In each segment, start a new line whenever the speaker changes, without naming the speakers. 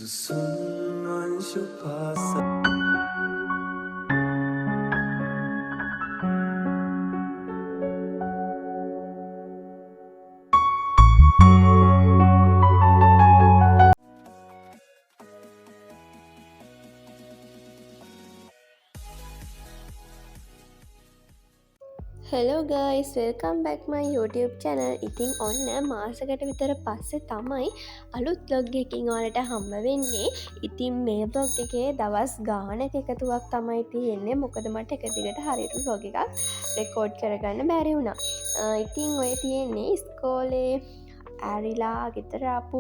Susun ansyupasa.
Hello guys welcome back මයි YouTube channel. ඉතින් ඔන්න මාසකට විතර පස්සේ තමයි අලුත් බ්ලොග් එකකින් ඔයාලට හම්බ වෙන්නේ. ඉතින් මේ බ්ලොග් එකේ දවස් ගානක එකතුවක් තමයි තියෙන්නේ. මොකද මට එක දිගට හරියට බ්ලොග් එකක් රෙකෝඩ් කරගන්න බැරි වුණා. ඉතින් ඔය තියෙන්නේ ඉස්කෝලේ ඇරිලා ගෙදර ආපු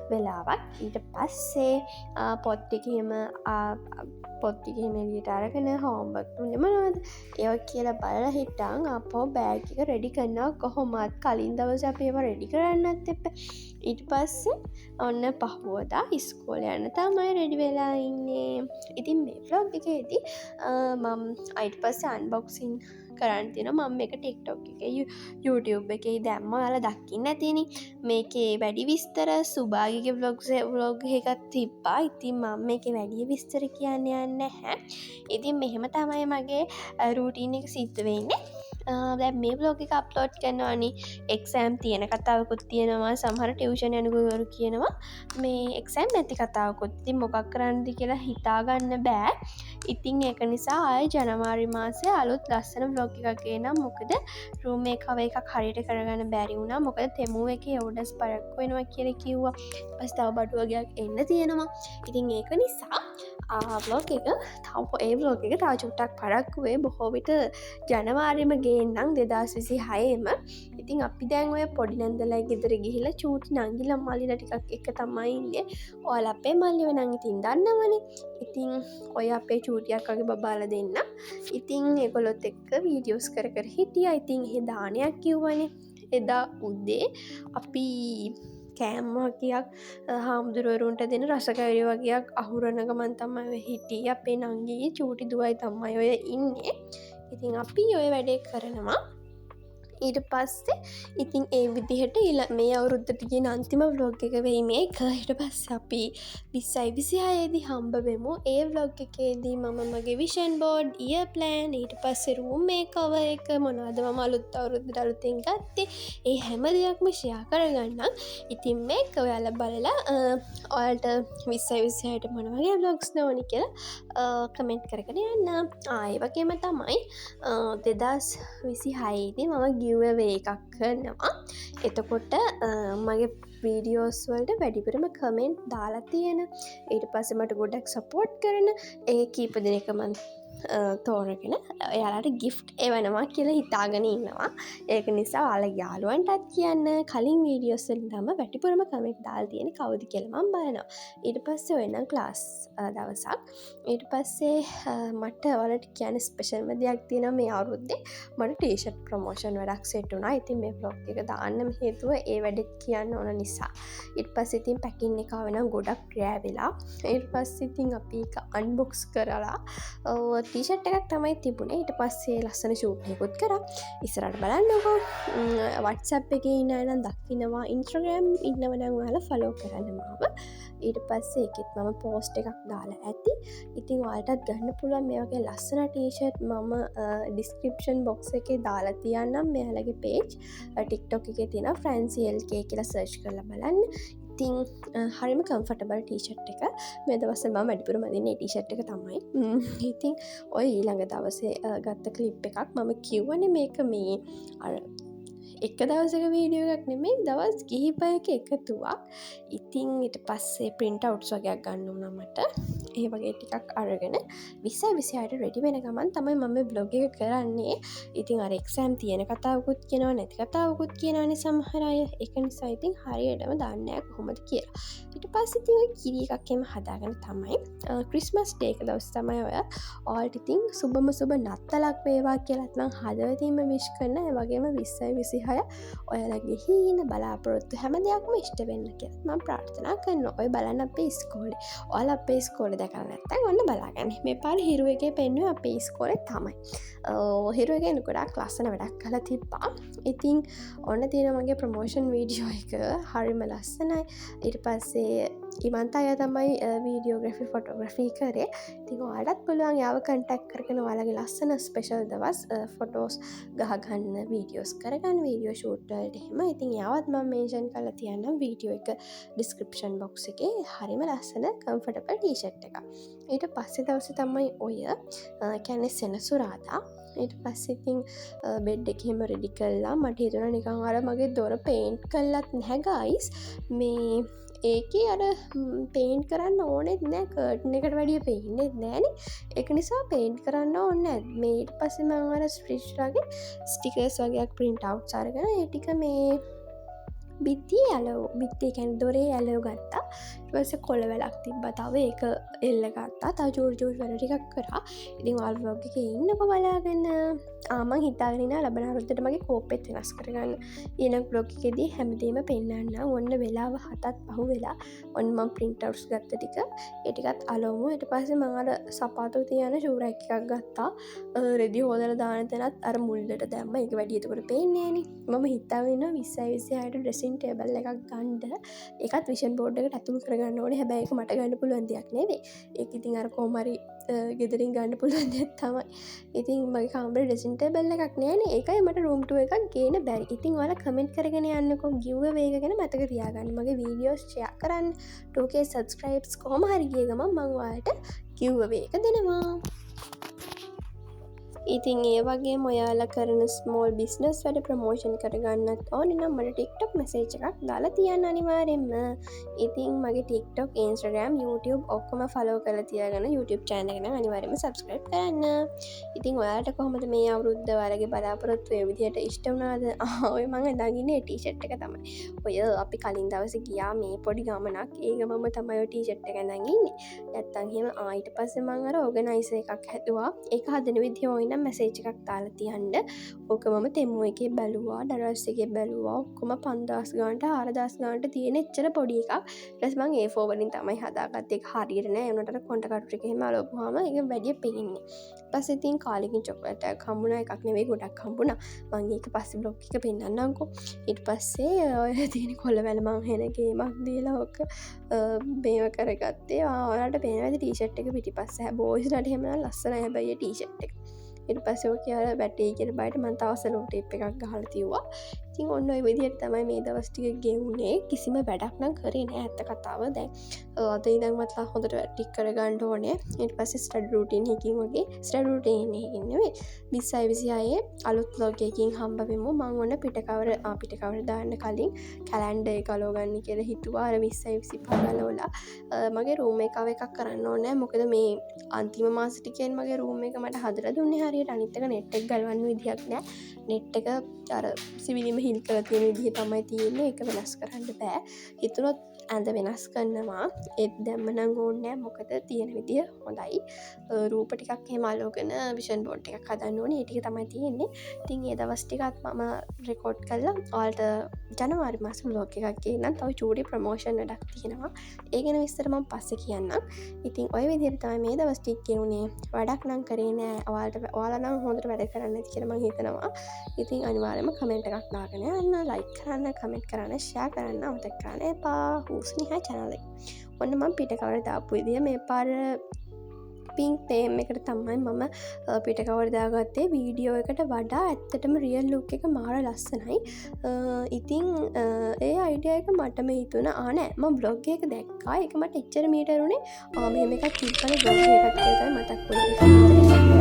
වෙලාවක්. ඊට පස්සේ පොත්තිකෙම එලියට අරගෙන හෝම්බක් තුන්න මනවද ඒව කියලා බලලා හිටන් අපෝ බෑග් එක රෙඩි කරන්නවා. කොහොමත් කලින් දවස අපේව රෙඩි කරන්නත් එප. ඊට පස්සේ ඔන්න පහුවදා ඉස්කෝල යන්න තමයි රෙඩි වෙලා ඉන්නේ. ඉතින් මේ vlog එකේදී මම අයිට පස්සේ අන්බොක්සින් කරන්න තියෙන මම එක ටික්ටොක් එක YouTube එකේ දැම්ම ඔයාලා දකින්න ඇතිනි. මේකේ වැඩි විස්තර සුභාගිගේ vlog එකක් තිබ්බා. ඉතින් මම මේකේ වැඩි විස්තර කියන්න යන්නේ නැහැ. ඉතින් මෙහෙම තමයි මගේ රූටීන් එක සිද්ධ වෙන්නේ. දැන් මේ vlog එක අප්ලෝඩ් කරනවානි එක්සෑම් තියෙන කතාවකුත් තියෙනවා. සමහර ටියුෂන් යන ගුරුවරු කියනවා මේ එක්සෑම් නැති කතාවකුත්. ඉතින් මොකක් කරන්නද කියලා හිතාගන්න බෑ. ඉතින් ඒක නිසා ආය ජනවාරි මාසේ අලුත් ලස්සන vlog එකක් ගේනම්. මොකද රූම් මේකව එකක් හරියට කරගන්න බැරි වුණා. මොකද තෙමුව එකේ ඕඩර්ස් පරක්කු වෙනවා කියලා කිව්වා. ඊපස් තව බඩු වගේක් එන්න තියෙනවා. ඉතින් ඒක නිසා vlog එක ඒ vlog එක තව චුට්ටක් පරක්කු වේ. බොහෝ විට ජනවාරිම ගේන්නම් 2026ම. ඉතින් අපි දැන් ඔය පොඩි නැන්දලා ගෙදර ගිහිල්ලා චූටි නංගිලා මල්ලිලා ටිකක් එක තමයි ඉන්නේ. ඔයාලා අපේ මල්ලිව නම් ඉතින් දන්නවනේ. ඉතින් ඔය අපේ චූටියක් වගේ බබාලා දෙන්න. ඉතින් ඒගොල්ලොත් එක්ක වීඩියෝස් කර කර හිටියා. ඉතින් එහෙ දානයක් කිව්වනේ. එදා උදේ අපි කෑම් වගේක් හාමුදුරුවරුන්ට දෙන රසකැරි වගේක් අහුරන ගමන් තමයි හිටියේ. අපේ නංගිගේ චූටි දුවයි තමයි ඔය ඉන්නේ. ඉතින් අපි ඔය වැඩේ කරනවා. ඊට පස්සේ ඉතින් ඒ විදිහට මේ අවුරුද්දට ගෙන අන්තිම vlog එක වෙයි මේක. ඊට පස්සේ අපි 2026 දී හම්බ වෙමු. ඒ vlog එකේදී මම මගේ විෂන් බෝඩ්, ඉයර් ප්ලෑන්, ඊට පස්සේ රූම් මේකවර් එක මොනවද මම අලුත් අවුරුද්දට අලුතෙන් ගත්තේ, ඒ හැම දෙයක්ම ෂෙයා කරගන්නම්. ඉතින් මේක ඔයාලා බලලා ඔයාලට 2026ට මොන වගේ vlogs ඕනි කියලා කමෙන්ට් කරගෙන යන්න. ඒ වගේම තමයි 2026 දී මම giveaway එකක් කරනවා. එතකොට මගේ වීඩියෝස් වලට වැඩිපුරම කමෙන්ට් දාලා තියෙන, ඊට පස්සේ මට ගොඩක් සපෝට් කරන ඒ කීප දෙනෙක්ම තෝරගෙන එයාලට ගිෆ්ට් එවනවා කියලා හිතාගෙන ඉන්නවා. ඒක නිසා ඔයාලා යාළුවන්ටත් කියන්න. කලින් වීඩියෝස් වලින් තමයි වැඩිපුරම කමෙන්ට් දාලා තියෙන්නේ කවුද කියලා මම බලනවා. ඊට පස්සේ වෙන ක්ලාස් දවසක්. ඊට පස්සේ මට ඔයාලට කියන්න ස්පෙෂල්ම දෙයක් තියෙනවා. මේ අවුරුද්දේ මට ටී-ෂර්ට් ප්‍රොමෝෂන් වැඩක් සෙට් වුණා. ඉතින් මේ vlog එක දාන්නම හේතුව ඒ වැඩේ කියන්න ඕන නිසා. ඊට පස්සේ ඉතින් පැකින් එක ආවෙනම් ගොඩක් ගෑවිලා. ඊට පස්සේ ඉතින් අපි ඒක අන්බොක්ස් කරලා ටීෂර්ට් එකක් තමයි තිබුණේ. ඊට පස්සේ ලස්සන ෂූට් එකකුත් කරා. ඉස්සරහට බලන්නකෝ. WhatsApp එකේ ඉන්න අය නම් දකින්නවා. Instagram ඉන්නව නම් ඔයාලා follow කරන්න මාව. ඊට පස්සේ ඒකෙත් මම post එකක් දාලා ඇති. ඉතින් ඔයාලටත් ගන්න පුළුවන් මේ වගේ ලස්සන ටීෂර්ට්. මම description box එකේ දාලා තියන්නම් මෙයාලගේ page. TikTok එකේ තියෙනවා Francie LK කියලා search කරලා බලන්න. ඉතින් හරිම කම්ෆර්ටබල් ටීෂර්ට් එක. මේ දවස්වල මම වැඩිපුරම අදින්නේ ටීෂර්ට් එක තමයි. ඉතින් ඔය ඊළඟ දවසේ ගත්ත ක්ලිප් එකක්. මම කිව්වනේ මේක මේ අර එක දවසක වීඩියෝ එකක් නෙමෙයි, දවස් කිහිපයක එකතුවක්. ඉතින් ඊට පස්සේ print outs වගේක් ගන්න වුණා මට. ඒ වගේ ටිකක් අරගෙන 2026ට රෙඩි වෙන ගමන් තමයි මම vlog එක කරන්නේ. ඉතින් අර එක්සෑම් තියෙන කතාවකුත් කියනවා, නැති කතාවකුත් කියනවානේ සමහර අය. ඒක නිසා ඉතින් හරියටම දන්නේ නැහැ කොහොමද කියලා. ඊට පස්සේ ඉතින් ඔය කිරි එකක් එම හදාගෙන තමයි ක්‍රිස්මස් ඩේ එක දවස් තමයි ඔය ඔයාලට ඉතින් සුබම සුබ නත්තලක් වේවා කියලාත් මම හදවතින්ම විශ් කරන. ඒ වගේම 2026 ගහලා ඔයාලගේ හීන බලාපොරොත්තු හැම දෙයක්ම ඉෂ්ට වෙන්න කියලා මම ප්‍රාර්ථනා කරනවා. ඔය බලන්න අපේ ඉස්කෝලේ. ඔයාලා අපේ ඉස්කෝලේ දැකලා නැත්නම් ඔන්න බලාගන්න. මේ පාර හිරු එකේ පෙන්නුවේ අපේ ඉස්කෝලේ තමයි. හිරු එකේ ගොඩක් ලස්සන වැඩක් කරලා තිබ්බා. ඉතින් ඔන්න තියෙන මගේ ප්‍රොමෝෂන් වීඩියෝ එක හරිම ලස්සනයි. ඊට පස්සේ ඉමන්ත අය තමයි වීඩියෝග්‍රෆි ෆොටෝග්‍රෆී කරේ. ඉතින් ඔයාලටත් පුළුවන් යාව කන්ටැක්ට් කරගෙන ඔයාලගේ ලස්සන ස්පෙෂල් දවස් ෆොටෝස් ගහගන්න වීඩියෝස් කරගන්න වීඩියෝ ෂූට් වලට එහෙම. ඉතින් යාවත් මම මේන්ෂන් කරලා තියන්නම් වීඩියෝ එක ඩිස්ක්‍රිප්ෂන් බොක්ස් එකේ. හරිම ලස්සන කම්ෆර්ටබල් ටී-ෂර්ට් එකක්. ඊට පස්සේ දවසේ තමයි ඔය කියන්නේ සෙනසුරාදා. ඊට පස්සේ ඉතින් බෙඩ් එක එහෙම රෙඩි කළා. මට හිතුණා නිකන් අර මගේ දොර පේන්ට් කළත් නැහැ ගයිස්. මේ ඒකේ අර පේන්ට් කරන්න ඕනෙත් නෑ. කර්ටන් එකට වැඩිය පේන්නෙත් නෑනේ. ඒක නිසා පේන්ට් කරන්න ඕනේ නෑ. මේ ඊට පස්සේ මම අර ස්ටිච් වගේ ස්ටිකර්ස් වගේක් print outs අරගෙන ඒ ටික මේ බිත්තිය ඇලෝ බිත්තිය කියන්නේ දොරේ ඇලෝ ගත්තා. ඊට පස්සේ කොළ වැලක් තිබ්බා. තව ඒක එල්ල ගත්තා. තව චූටි වැඩ ටිකක් කරා. ඉතින් ඔයාලා vlog එකේ ඉන්නකො බලාගෙන මම හිතාගෙන ඉන්නා ලබන අවුරුද්දට මගේ කෝපෙත් වෙනස් කරගන්න. ඊළඟ vlog එකේදී හැමදේම පෙන්නන්න. ඔන්න වෙලාව 7ක් පහු වෙලා ඔන්න මම print outs ගත්ත ටික ඒ ටිකත් අලවමු. ඊට පස්සේ මම අර සපාතු තියන ෂූ රැක් එකක් ගත්තා. රෙදි හොදලා දාන තැනත් අර මුල්ලට දැම්ම. ඒක වැඩි එතකොට පේන්නේ නෑනේ. මම හිතාගෙන ඉන්නවා 2026ට ඩ්‍රෙසින් ටේබල් එකක් ගන්න. ඒකත් විෂන් බෝඩ් එකට ඇතුල් කරගන්න ඕනේ. හැබැයි ඒක මට ගන්න පුළුවන් දෙයක් නෙවෙයි. ඒක ඉතින් අර කොහොම හරි ගෙදරින් ගන්න පුළුවන් දෙයක් තමයි. ඉතින් මගේ කාමරේ ඩ්‍රෙසින් ටේබල් එකක් නෑනේ. ඒකයි මට රූම් ටූර් එකක් ගේන්න බැරි. ඉතින් ඔයාලා කමෙන්ට් කරගෙන යන්නකෝ giveaway එක ගැන මතක තියාගන්න. මගේ වීඩියෝස් ෂෙයා කරන්න. 2k subscribes කොහොම හරි ගිය ගමන් මම ඔයාලට giveaway එක දෙනවා. ඉතින් ඒ වගේ ඔයාලා කරන ස්මෝල් බිස්නස් වැඩ ප්‍රමෝෂන් කරගන්නත් ඕනේ නම් මට TikTok මැසේජ් එකක් දාලා තියන්න අනිවාර්යෙන්ම. ඉතින් මගේ TikTok, Instagram, YouTube ඔක්කොම follow කරලා තියාගන්න. YouTube channel එක නම් අනිවාර්යෙන්ම subscribe කරන්න. ඉතින් ඔයාලට කොහොමද මේ අවුරුද්ද ඔයාලගේ බලාපොරොත්තු ඒ විදිහට ඉෂ්ට වුණාද? ඔය මම අඳගෙන ටී-ෂර්ට් එක තමයි. ඔය අපි කලින් දවසේ ගියා මේ පොඩි ගමනක්. ඒ ගමම තමයි ඔය ටී-ෂර්ට් එක අඳන් ඉන්නේ. නැත්තම් එහෙම ඊට පස්සේ මම අර ඕගනයිසර් එකක් හැදුවා. ඒක හදන විදිහ ඔය මැසේජ් එකක් දාලා තියන්න. ඕක මම තෙම්මු එකේ බැලුවා, ඩරස් එකේ බැලුවා. ඔක්කොම 5000 ගානට 4000 ගානට තියෙන එච්චර පොඩි එකක්. ඊට පස්සේ මම A4 වලින් තමයි හදාගත්තේ. ඒක හරියට නෑ. ඒ උනට කොන්ට කටු ටික එහෙම අලවපුවාම ඒක වැඩි පෙන්නේ. පස්සේ ඉතින් කාලෙකින් චොකලට් එකක් හම්බුණා. එකක් නෙවෙයි ගොඩක් හම්බුණා. මම ඒක පස්සේ බ්ලොග් එක පෙන්නන්නම්කෝ. ඊට පස්සේ ඔය තියෙන කොළවැල මම හෙන ගේමක් දීලා ඔක මේව කරගත්තේ. ඔයාලට පේනවද ටී-ෂර්ට් එක පිටිපස්සේ බෝයිස්ලාට එහෙම ලස්සනයි හැබැයි ටී-ෂර්ට් එක. ඉට පස්සෝ කියලා බැටේ කියල බයිට මන්තාව සලෝ ටේප් එකක් ගහල තිව්වා. ඉතින් ඔන්න ඔය විදිහට තමයි මේ දවස් ටික ගෙවුනේ. කිසිම වැඩක් නම් කරේ නෑ ඇත්ත කතාව. දැන් අද ඉඳන් මතලා හොඳට ටික් කරගන්න ඕනේ. ඊට පස්සේ ස්ටඩි රූටින් එකකින් වගේ ස්ටඩි රූටින් එකකින් නෙවෙයි 2026 අලුත් vlog එකකින් හම්බ වෙමු. මම ඔන්න පිටකවර දාන්න කලින් කැලෙන්ඩර් එක අලව ගන්න කියලා හිතුවා. අර 2025 ගලවලා මගේ රූම් එකක් කරන්න ඕනේ. මොකද මේ අන්තිම මාස ටිකෙන් මගේ රූම් එක මට හදලා දුන්නේ හරියට. අනිත් එක නෙට් එක ගලවන්න විදියක් නෑ. නෙට් එක අර සිවිලිම හිල් කරලා තියෙන විදිහ තමයි තියෙන්නේ. ඒක වෙනස් කරන්න බෑ. හිතුනොත් ඇඳ වෙනස් කරනවා. ඒත් දැම්ම නම් ඕනේ නෑ. මොකද තියෙන විදිය හොඳයි. රූප ටිකක් එහෙම අලවගෙන විෂන් බෝඩ් එකක් හදන්න ඕනේ. ඒ ටික තමයි තියෙන්නේ. ඉතින් ඒ දවස් ටිකත් මම රෙකෝඩ් කරලා ඔයාලට ජනවාරි මාසේ vlog එකක් ගේන්නම්. තව චූටි ප්‍රොමෝෂන් වැඩක් තියෙනවා. ඒ ගැන විස්තර මම පස්සේ කියන්නම්. ඉතින් ඔය විදිහට තමයි මේ දවස් ටික ගෙවුනේ. වැඩක් නම් කරේ නෑ. ඔයාලා නම් හොඳට වැඩ කරන්න ඇති කියලා මම හිතනවා. ඉතින් අනිවාර්යයෙන්ම කමෙන්ට් එකක් දාගෙන යන්න, ලයික් කරන්න, කමෙන්ට් කරන්න, ෂෙයා කරන්න අමතක කරන්න එපා. හුස්නිහා channel එක. ඔන්න මම පිටකවර දාපු විදිය මේ පාර පින්ක් තේම් එකට තමයි මම පිටකවර දාගත්තේ. වීඩියෝ එකට වඩා ඇත්තටම රියල් ලුක් එක මාර ලස්සනයි. ඉතින් ඒ අයිඩියා එක මටම හිතුණා නෑ මම බ්ලොග් එක දැක්කා. ඒක මට එච්චර මීටරුනේ මෙහෙම එකක් තිබ්බනේ බ්ලොග් එකක් කියලා මතක් වුණා.